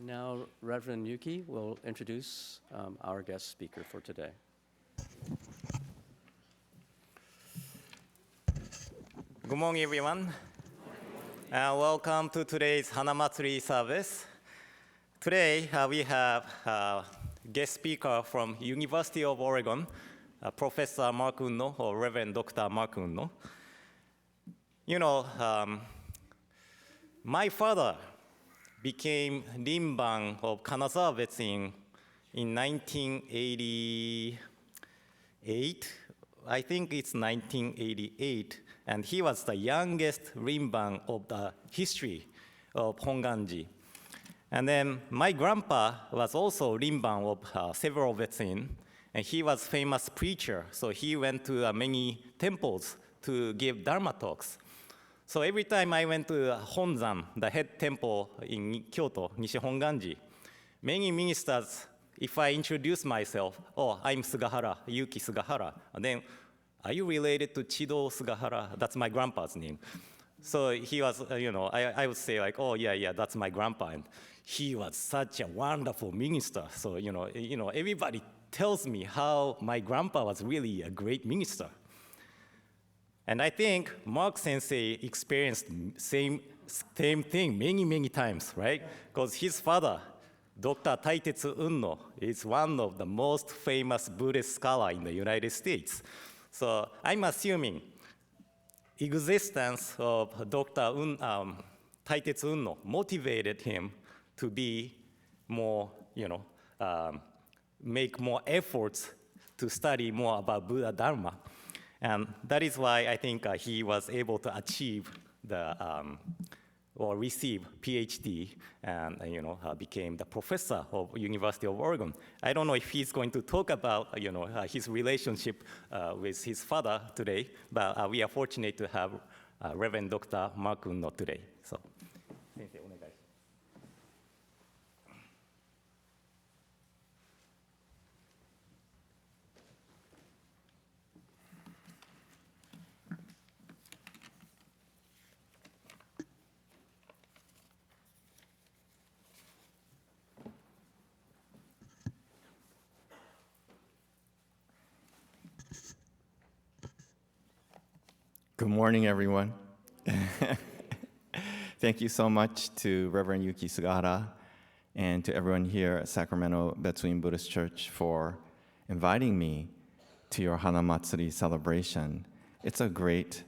Now, Reverend Yuki will introduce our guest speaker for today. Good morning, everyone. Welcome to today's Hanamatsuri service. Today, we have a guest speaker from University of Oregon, Professor Mark Unno, or Reverend Dr. Mark Unno. You know, my father became Rinban of Kanazawa Vetsuin in 1988. I think it's 1988. And he was the youngest Rinban of the history of Honganji. And then my grandpa was also Rinban of several Vetsuin, and he was famous preacher. So he went to many temples to give Dharma talks. So every time I went to Honzan, the head temple in Kyoto, Nishi Honganji, many ministers, if I introduce myself, oh, I'm Sugahara, Yuki Sugahara, and then, are you related to Chido Sugahara? That's my grandpa's name. So he was, I would say like, oh, yeah, that's my grandpa. And he was such a wonderful minister. So, everybody tells me how my grandpa was really a great minister. And I think Mark Sensei experienced same thing many times, right? Because his father, Dr. Taitetsu Unno, is one of the most famous Buddhist scholars in the United States. So I'm assuming existence of Dr. Taitetsu Unno motivated him to be more, make more efforts to study more about Buddha Dharma. And that is why I think he was able to achieve or receive PhD and became the professor of University of Oregon. I don't know if he's going to talk about his relationship with his father today, but we are fortunate to have Reverend Dr. Mark Unno today. So, sensei, onegai. Good morning, everyone. Thank you so much to Reverend Yuki Sugahara and to everyone here at Sacramento Vetsuin Buddhist Church for inviting me to your Hanamatsuri celebration. It's a great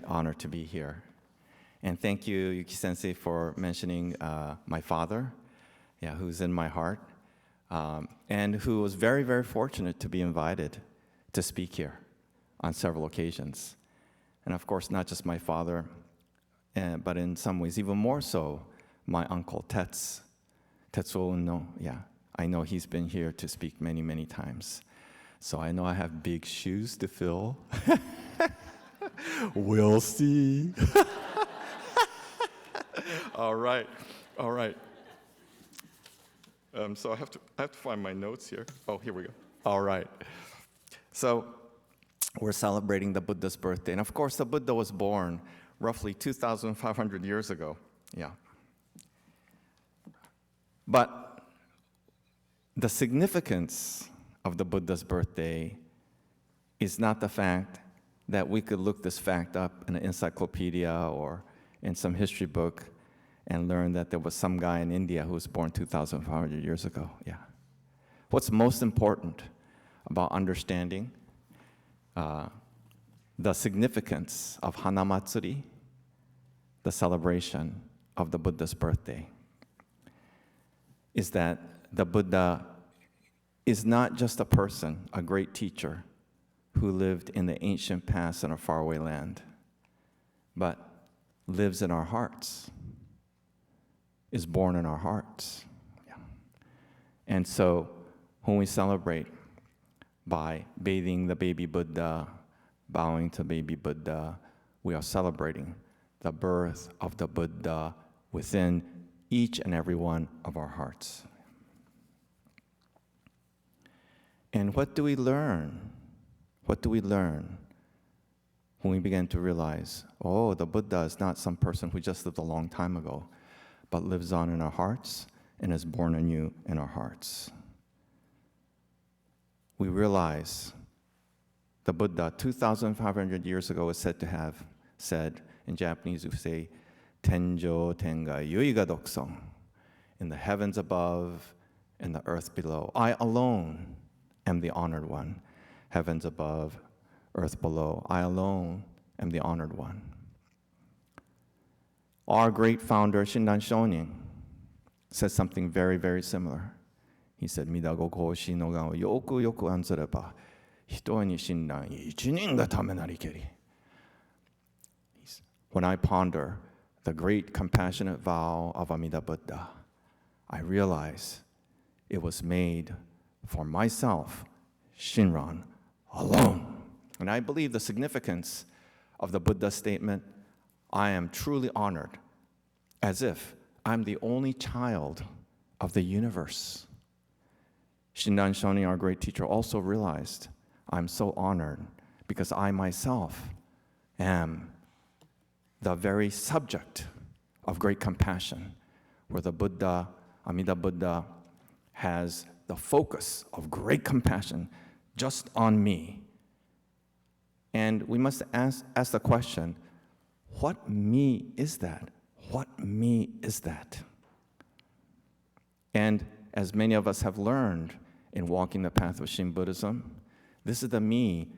honor to be here. And thank you, Yuki Sensei, for mentioning my father, who's in my heart, and who was very fortunate to be invited to speak here on several occasions. And of course, not just my father, but in some ways even more so, my uncle Tetsuo Unno. Yeah, I know he's been here to speak many times. So I know I have big shoes to fill. We'll see. All right. So I have to find my notes here. Oh, here we go. All right. So we're celebrating the Buddha's birthday. And of course, the Buddha was born roughly 2,500 years ago. Yeah. But the significance of the Buddha's birthday is not the fact that we could look this fact up in an encyclopedia or in some history book and learn that there was some guy in India who was born 2,500 years ago. Yeah. What's most important about understanding the significance of Hanamatsuri, the celebration of the Buddha's birthday, is that the Buddha is not just a person, a great teacher who lived in the ancient past in a faraway land, but lives in our hearts, is born in our hearts. Yeah. And so when we celebrate by bathing the baby Buddha, bowing to baby Buddha, we are celebrating the birth of the Buddha within each and every one of our hearts. And what do we learn? What do we learn when we begin to realize, oh, the Buddha is not some person who just lived a long time ago, but lives on in our hearts and is born anew in our hearts. We realize the Buddha 2,500 years ago is said to have said, in Japanese we say, Tenjo Tenga Yuiga Dokusong, in the heavens above, in the earth below. I alone am the honored one. Heavens above, earth below. I alone am the honored one. Our great founder, Shinran Shonin, said something very, very similar. He said, Midago koshi no ga o yoku yoku anzureba, hito ni shinran ichinin ga tame narikeri. When I ponder the great compassionate vow of Amida Buddha, I realize it was made for myself, Shinran, alone. And I believe the significance of the Buddha statement, I am truly honored, as if I'm the only child of the universe. Shinran Shonin, our great teacher, also realized, I'm so honored because I myself am the very subject of great compassion, where the Buddha, Amida Buddha, has the focus of great compassion just on me. And we must ask the question, what me is that? What me is that? And as many of us have learned in walking the path of Shin Buddhism, this is the me,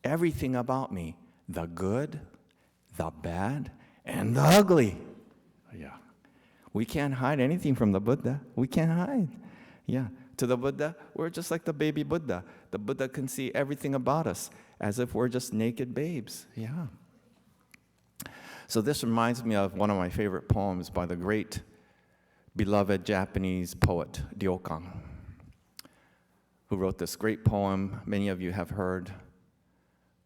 everything about me, the good, the bad, and the ugly. Yeah. We can't hide anything from the Buddha. We can't hide. Yeah. To the Buddha, we're just like the baby Buddha. The Buddha can see everything about us as if we're just naked babes. Yeah. So this reminds me of one of my favorite poems by the great, beloved Japanese poet, Ryokan, who wrote this great poem many of you have heard,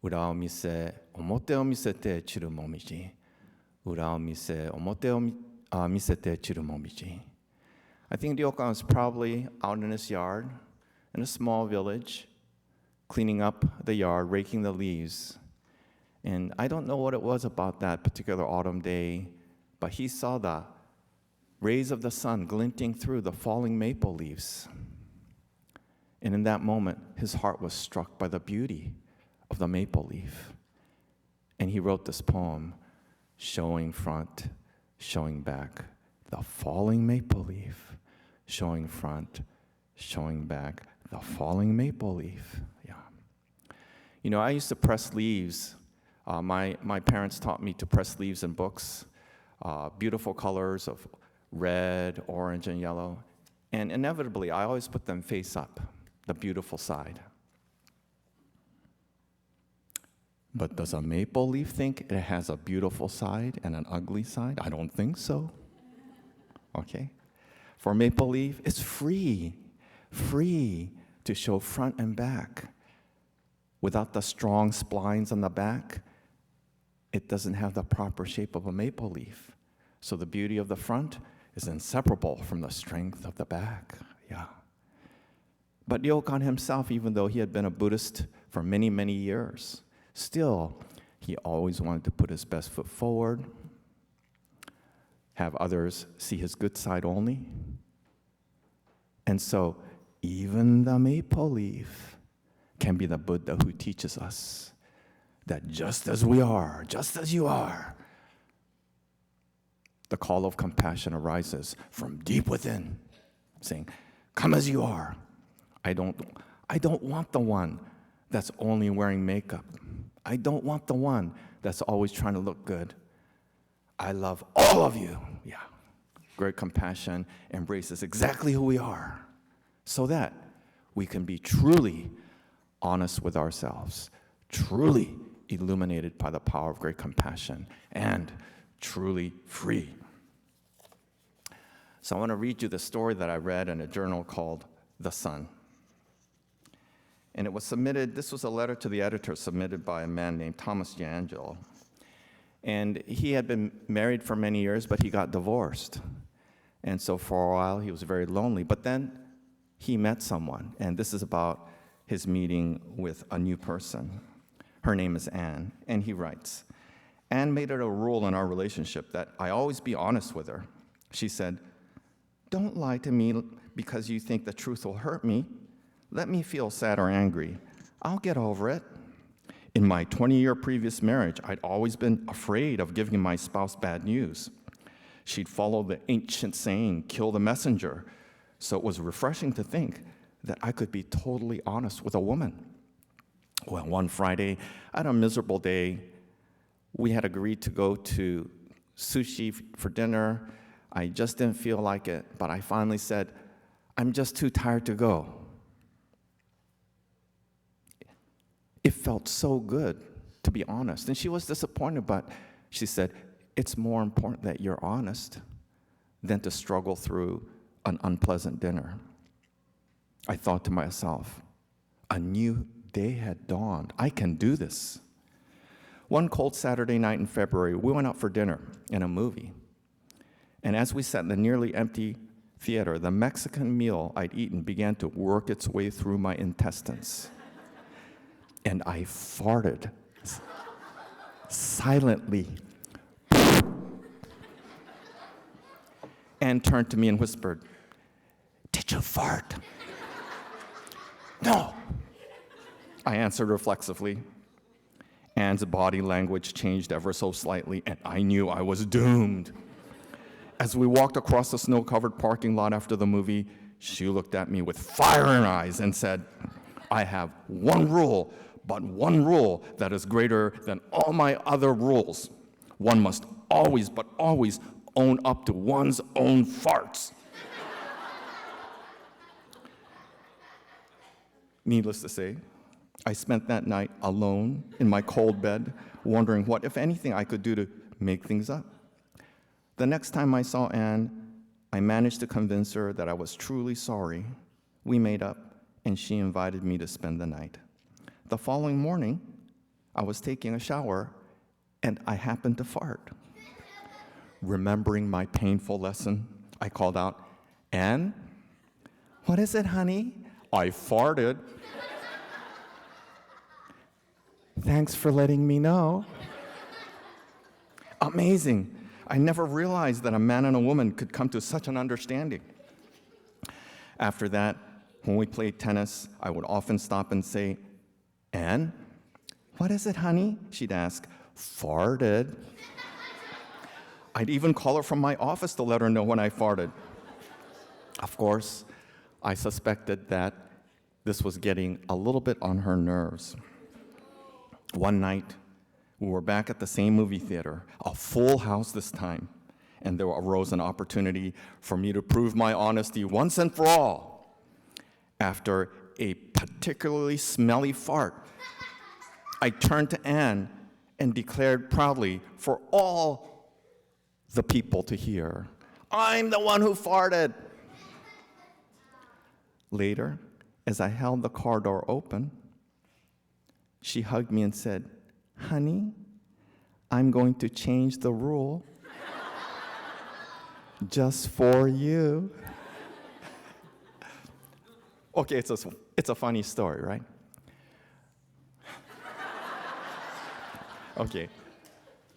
Ura o mise, omote o misete chiru momiji. Ura o mise, omote o misete chiru momiji. I think Ryokan was probably out in his yard, in a small village, cleaning up the yard, raking the leaves. And I don't know what it was about that particular autumn day, but he saw the rays of the sun glinting through the falling maple leaves. And in that moment, his heart was struck by the beauty of the maple leaf. And he wrote this poem, showing front, showing back, the falling maple leaf, showing front, showing back, the falling maple leaf. Yeah. You know, I used to press leaves. My parents taught me to press leaves in books, beautiful colors of red, orange, and yellow. And inevitably, I always put them face up, the beautiful side. But does a maple leaf think it has a beautiful side and an ugly side? I don't think so. Okay? For maple leaf, it's free to show front and back. Without the strong splines on the back, it doesn't have the proper shape of a maple leaf. So the beauty of the front is inseparable from the strength of the back. Yeah. But Ryokan himself, even though he had been a Buddhist for many, many years, still, he always wanted to put his best foot forward, have others see his good side only. And so, even the maple leaf can be the Buddha who teaches us that just as we are, just as you are, the call of compassion arises from deep within, saying, come as you are. I don't want the one that's only wearing makeup. I don't want the one that's always trying to look good. I love all of you. Yeah. Great compassion embraces exactly who we are so that we can be truly honest with ourselves, truly illuminated by the power of great compassion, and truly free. So I want to read you the story that I read in a journal called The Sun. And it was submitted, this was a letter to the editor submitted by a man named Thomas Yangel. And he had been married for many years, but he got divorced. And so for a while, he was very lonely. But then he met someone, and this is about his meeting with a new person. Her name is Anne, and he writes, Anne made it a rule in our relationship that I always be honest with her. She said, Don't lie to me because you think the truth will hurt me. Let me feel sad or angry. I'll get over it. In my 20-year previous marriage, I'd always been afraid of giving my spouse bad news. She'd follow the ancient saying, kill the messenger. So it was refreshing to think that I could be totally honest with a woman. Well, one Friday, I had a miserable day. We had agreed to go to sushi for dinner. I just didn't feel like it, but I finally said, I'm just too tired to go. It felt so good to be honest. And she was disappointed, but she said, it's more important that you're honest than to struggle through an unpleasant dinner. I thought to myself, a new day had dawned. I can do this. One cold Saturday night in February, we went out for dinner and a movie. And as we sat in the nearly empty theater, the Mexican meal I'd eaten began to work its way through my intestines. And I farted silently and turned to me and whispered, "Did you fart?" "No," I answered reflexively. Anne's body language changed ever so slightly, and I knew I was doomed. As we walked across the snow-covered parking lot after the movie, she looked at me with fire in her eyes and said, "I have one rule, but one rule that is greater than all my other rules. One must always, but always, own up to one's own farts." Needless to say, I spent that night alone in my cold bed, wondering what, if anything, I could do to make things up. The next time I saw Anne, I managed to convince her that I was truly sorry. We made up, and she invited me to spend the night. The following morning, I was taking a shower, and I happened to fart. Remembering my painful lesson, I called out, "Anne, what is it, honey?" "I farted." "Thanks for letting me know." Amazing. I never realized that a man and a woman could come to such an understanding. After that, when we played tennis, I would often stop and say, "Anne, what is it, honey?" She'd ask, "Farted." I'd even call her from my office to let her know when I farted. Of course, I suspected that this was getting a little bit on her nerves. One night, we were back at the same movie theater, a full house this time, and there arose an opportunity for me to prove my honesty once and for all. After a particularly smelly fart, I turned to Anne and declared proudly for all the people to hear, "I'm the one who farted." Later, as I held the car door open, she hugged me and said, "Honey, I'm going to change the rule just for you." Okay, it's a funny story, right? Okay,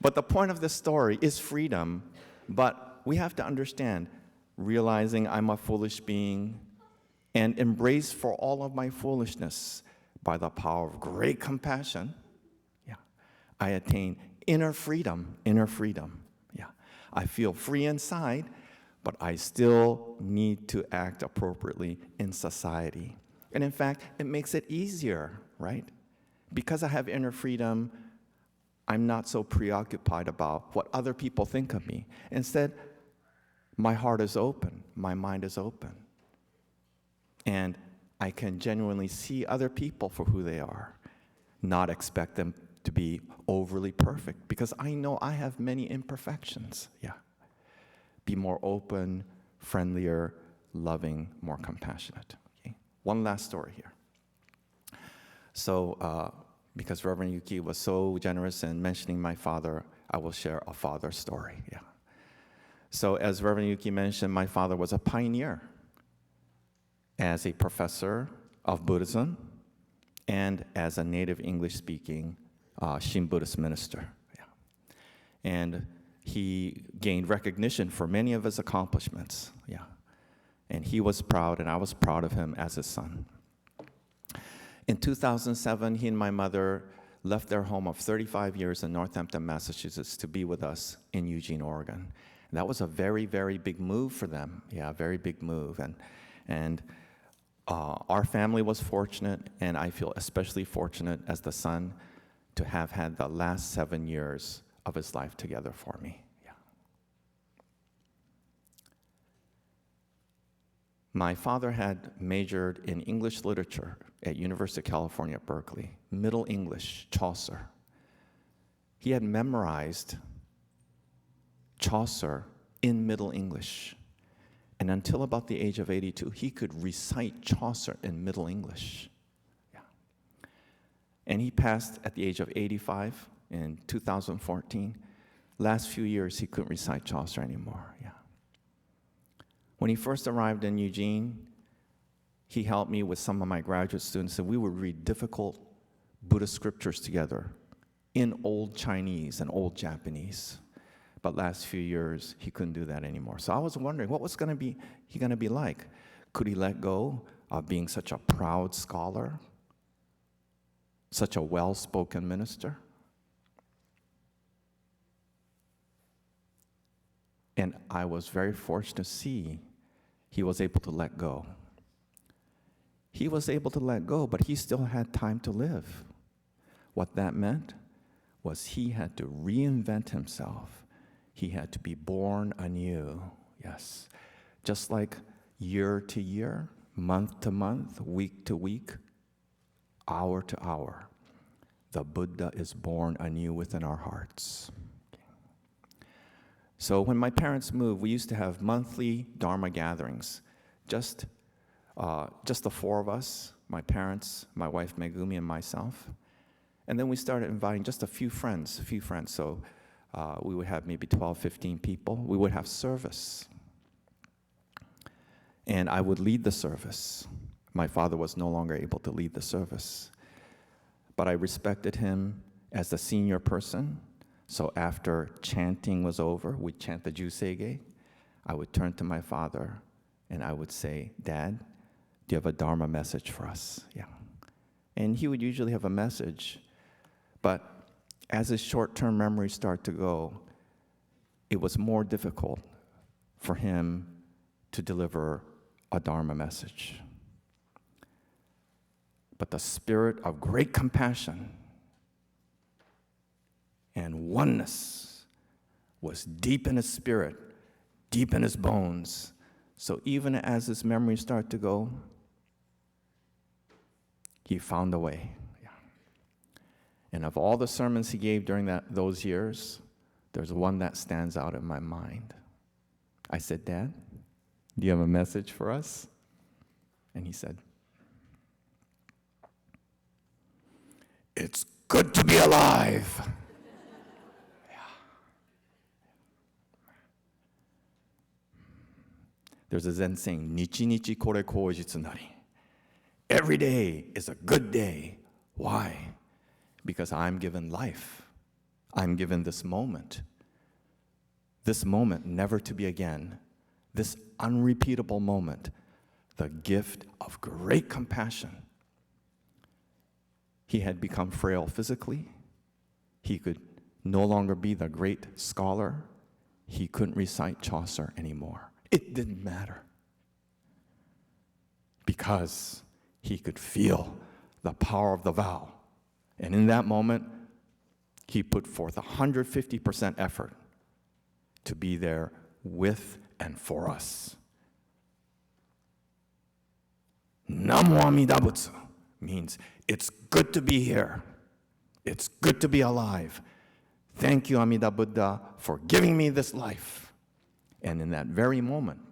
but the point of this story is freedom, but we have to understand, realizing I'm a foolish being and embrace for all of my foolishness by the power of great compassion, I attain inner freedom, Yeah, I feel free inside, but I still need to act appropriately in society. And in fact, it makes it easier, right? Because I have inner freedom, I'm not so preoccupied about what other people think of me. Instead, my heart is open, my mind is open. And I can genuinely see other people for who they are, not expect them to be overly perfect, because I know I have many imperfections. Be more open, friendlier, loving, more compassionate. Okay? One last story here. So, because Reverend Yuki was so generous in mentioning my father, I will share a father story. So, as Reverend Yuki mentioned, my father was a pioneer as a professor of Buddhism and as a native English-speaking Shin Buddhist minister. And he gained recognition for many of his accomplishments. And he was proud, and I was proud of him as his son. In 2007, he and my mother left their home of 35 years in Northampton, Massachusetts, to be with us in Eugene, Oregon. And that was a very, very big move for them. Yeah, a very big move. And our family was fortunate, and I feel especially fortunate as the son to have had the last 7 years of his life together for me. Yeah. My father had majored in English literature at University of California at Berkeley, Middle English, Chaucer. He had memorized Chaucer in Middle English. And until about the age of 82, he could recite Chaucer in Middle English. Yeah. And he passed at the age of 85 in 2014. Last few years, he couldn't recite Chaucer anymore. Yeah. When he first arrived in Eugene, he helped me with some of my graduate students, and we would read difficult Buddhist scriptures together in Old Chinese and Old Japanese. But last few years, he couldn't do that anymore. So I was wondering, what was he going to be like? Could he let go of being such a proud scholar, such a well-spoken minister? And I was very fortunate to see he was able to let go. He was able to let go, but he still had time to live. What that meant was he had to reinvent himself. He had to be born anew, yes. Just like year to year, month to month, week to week, hour to hour, the Buddha is born anew within our hearts. So when my parents moved, we used to have monthly Dharma gatherings, just the four of us, my parents, my wife Megumi, and myself. And then we started inviting just a few friends. So we would have maybe 12, 15 people. We would have service. And I would lead the service. My father was no longer able to lead the service. But I respected him as the senior person. So after chanting was over, we'd chant the Jusege. I would turn to my father and I would say, "Dad, do you have a Dharma message for us?" Yeah. And he would usually have a message, but as his short-term memories start to go, it was more difficult for him to deliver a Dharma message. But the spirit of great compassion and oneness was deep in his spirit, deep in his bones. So even as his memories start to go, he found a way. Yeah. And of all the sermons he gave during those years, there's one that stands out in my mind. I said, "Dad, do you have a message for us?" And he said, "It's good to be alive." There's a Zen saying, "Nichi nichi kore koujitsu nari." Every day is a good day. Why? Because I'm given life. I'm given this moment never to be again, this unrepeatable moment, the gift of great compassion. He had become frail physically. He could no longer be the great scholar. He couldn't recite Chaucer anymore. It didn't matter because he could feel the power of the vow. And in that moment, he put forth 150% effort to be there with and for us. Namo Amida Butsu means it's good to be here. It's good to be alive. Thank you, Amida Buddha, for giving me this life. And in that very moment,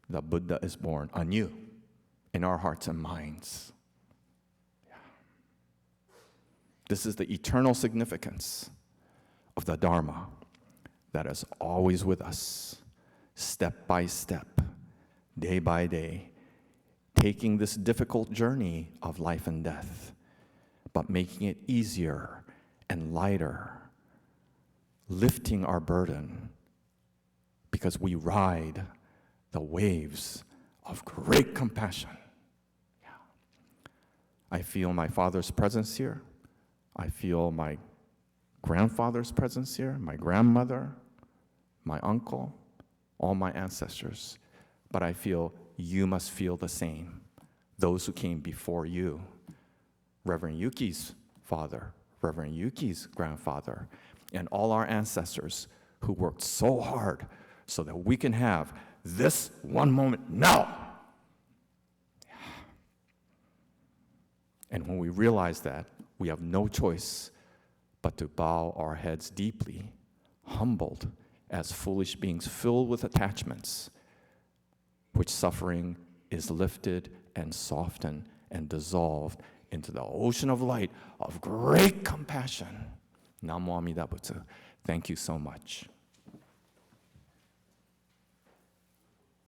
the Buddha is born anew in our hearts and minds. Yeah. This is the eternal significance of the Dharma that is always with us, step by step, day by day, taking this difficult journey of life and death, but making it easier and lighter, lifting our burden, because we ride the waves of great compassion. Yeah. I feel my father's presence here. I feel my grandfather's presence here, my grandmother, my uncle, all my ancestors. But I feel you must feel the same. Those who came before you, Reverend Yuki's father, Reverend Yuki's grandfather, and all our ancestors who worked so hard so that we can have this one moment now. And when we realize that, we have no choice but to bow our heads deeply, humbled as foolish beings filled with attachments, which suffering is lifted and softened and dissolved into the ocean of light of great compassion. Namo Amida Butsu. Thank you so much.